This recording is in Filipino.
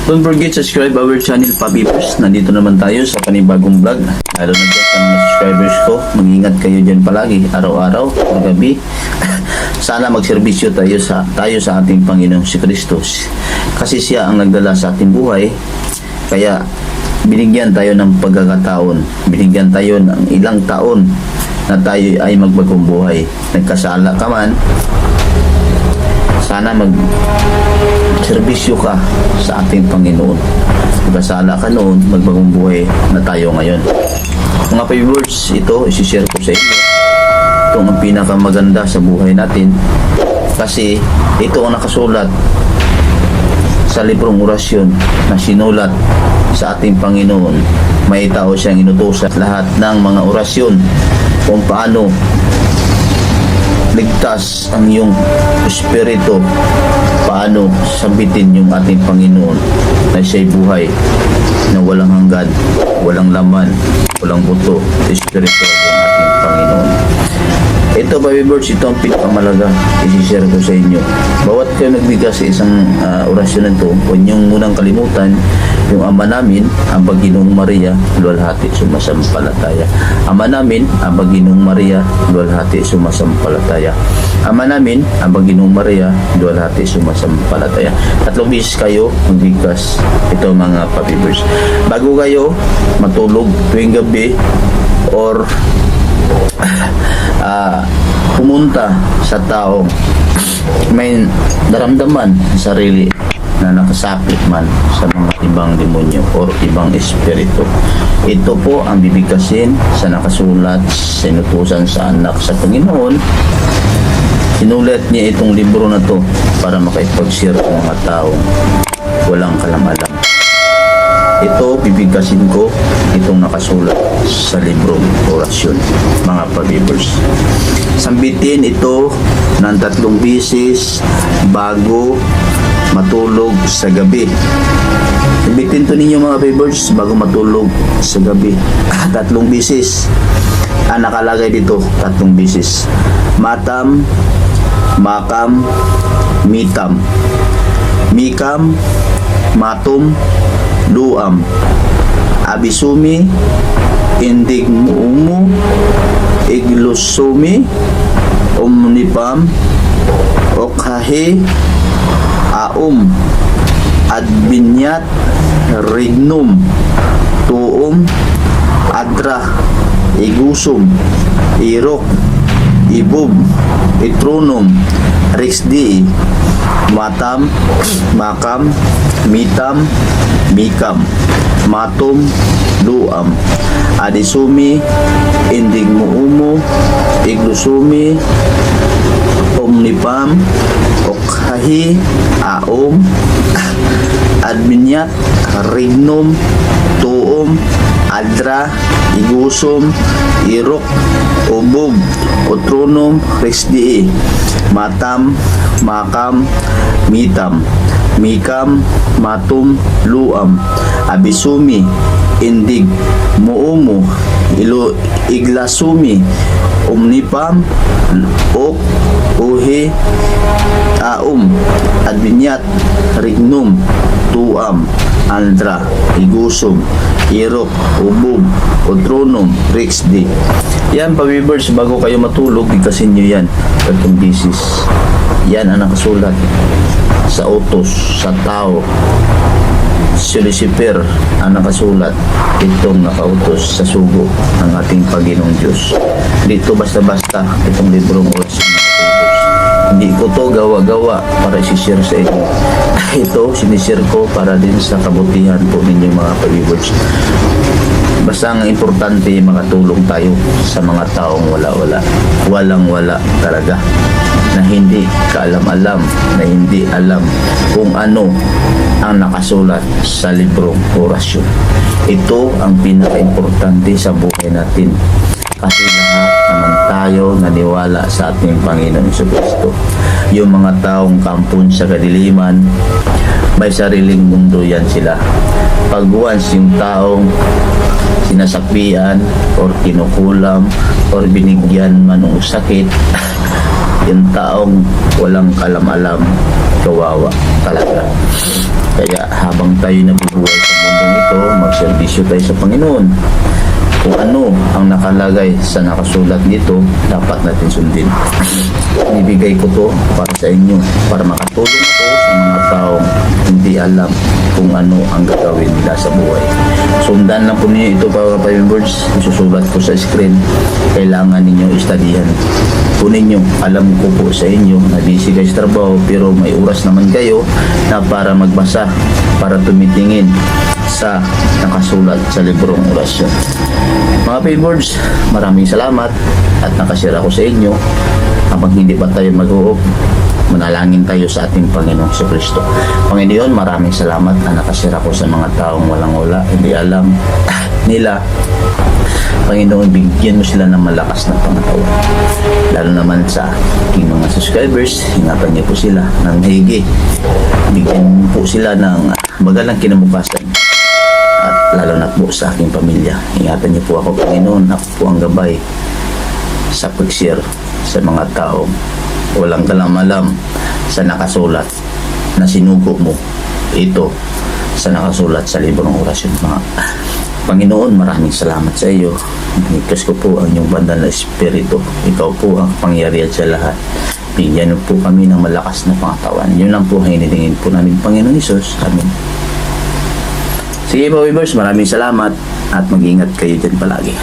Don't forget subscribe our channel Papipers. Nandito naman tayo sa panibagong vlog. Lalo na dyan sa mga subscribers ko. Mag-ingat kayo dyan palagi, araw-araw, gabi. Sana magserbisyo tayo sa ating Panginoong si Kristo. Kasi siya ang nagdala sa ating buhay. Kaya binigyan tayo ng pagkakataon. Binigyan tayo ng ilang taon na tayo ay magbagong buhay. Nagkasala ka man, sana mag-serbisyo ka sa ating Panginoon. Nagkasala ka noon, magbagong buhay na tayo ngayon. Mga viewers, ito isi-share ko sa inyo. Ito ang pinakamaganda sa buhay natin. Kasi ito ang nakasulat sa librong orasyon na sinulat sa ating Panginoon. May tao siyang inutusan lahat ng mga orasyon kung paano ligtas ang iyong espiritu, paano sabitin yung ating Panginoon na siya'y buhay na walang hanggan, walang laman, walang buto, espiritual yung ating Panginoon. Ito, viewers, ito ang pinakamalaga i-share ko sa inyo. Bawat kayo nagbigas sa isang orasyon na ito, huwag niyong munang kalimutan yung Ama namin, ang Panginoong Maria, luwalhati sumasampalataya. Ama namin, ang Panginoong Maria, luwalhati sumasampalataya. Ama namin, ang Panginoong Maria, luwalhati sumasampalataya. 3 beses kayo magbigas. Ito mga papibers. Bago kayo matulog tuwing gabi or pumunta sa taong may naramdaman sa sarili na nakasakit man sa mga ibang demonyo o ibang espiritu. Ito po ang bibigkasin sa nakasulat sa inutusan sa anak sa Panginoon. Sinulat niya itong libro na to para makipag-share sa mga taong walang kalam-alam. Ito, bibigkasin ko itong nakasulat sa librong orasyon, mga pabibers. Sambitin ito ng 3 beses bago matulog sa gabi. Sambitin to ninyo mga pabibers bago matulog sa gabi. 3 beses. Ang nakalagay dito, 3 beses. Matam, makam, mitam. Mikam, matum, luam, abisumi, indigmumu, iglusumi, omnipam, okhahe, aum, adbinyat, rignum, tuum, adra, igusum, irok, ibub, itronum, rixdi, matam, makam, mitam, mikam, matum, luam, adisumi, indigmuumu, iglusumi, omnipam, okhahi, aum, adminyat, rignum, tuum, adra, igusum, irok, ubub, utronum, rixdi, matam, makam, mitam, mikam, matum, luam, abisumi, indig, muumu, iglasumi, omnipam, ok, uhe, aum, adbinyat, rignum, tuam, andra, igusum, irok, ubub, utronum, rixdi. Yan, pabibers, bago kayo matulog, bigkasin nyo yan. 3 beses. Yan ang nakasulat sa utos, sa tao. Si Lucifer ang nakasulat. Itong nakautos sa sugo ng ating Panginoong Diyos. Dito basta-basta itong librong orasyon. Hindi ko to gawa-gawa para isi-share sa inyo. Ito, sinishare ko para din sa kabutihan po ninyo mga pabibers. Basta ang importante, makatulong tayo sa mga taong wala-wala. Walang-wala talaga. Na hindi kaalam-alam, na hindi alam kung ano ang nakasulat sa librong orasyon. Ito ang pinaka-importante sa buhay natin. Kasi lahat naman tayo naniwala sa ating Panginoon Jesucristo. Yung mga taong kampon sa kadiliman, may sariling mundo yan sila. Pag once yung taong sinasakbian or kinukulam or binigyan man ng sakit, yung taong walang kalam-alam, kawawa talaga. Kaya habang tayo nabubuhay sa mundong ito, magserbisyo tayo sa Panginoon. Kung ano ang nakalagay sa nakasulat dito, dapat natin sundin. Ibigay ko to para sa inyo, para makatulong ito sa mga taong hindi alam kung ano ang gagawin nila sa buhay. Sundan lang po ninyo ito, mga Bible words. Isusulat ko sa screen. Kailangan ninyo istadihan. Kunin nyo, alam ko po sa inyo na busy kayo sa trabaho, pero may oras naman kayo na para magbasa, para tumitingin sa nakasulat sa librong orasyon. Mga Billboards, maraming salamat at nakashare ako sa inyo. Habang hindi pa tayo mag-uop, manalangin tayo sa ating Panginoong Kristo. Panginoon, maraming salamat na nakashare ako sa mga taong walang-wala, hindi alam nila. Panginoon, bigyan mo sila ng malakas na pangatawan. Lalo naman sa aking mga subscribers, ingatan niyo po sila ng higi. Bigyan po sila ng magalang kinabukasan. At lalo na po sa aking pamilya. Ingatan niyo po ako, Panginoon. Ako po ang gabay sa pag-share sa mga taong walang kalam-alam sa nakasulat na sinugo mo. Ito sa nakasulat sa librong orasyon. Mga Panginoon, maraming salamat sa iyo. Nikas ko po ang iyong bandal na espiritu. Ikaw po ang pangyarihan sa lahat. Bigyan mo po kami ng malakas na pangatawan. Yun lang po ang hinilingin po namin, Panginoon Hesus. Amen. Sige po, viewers, maraming salamat at mag-ingat kayo dyan palagi.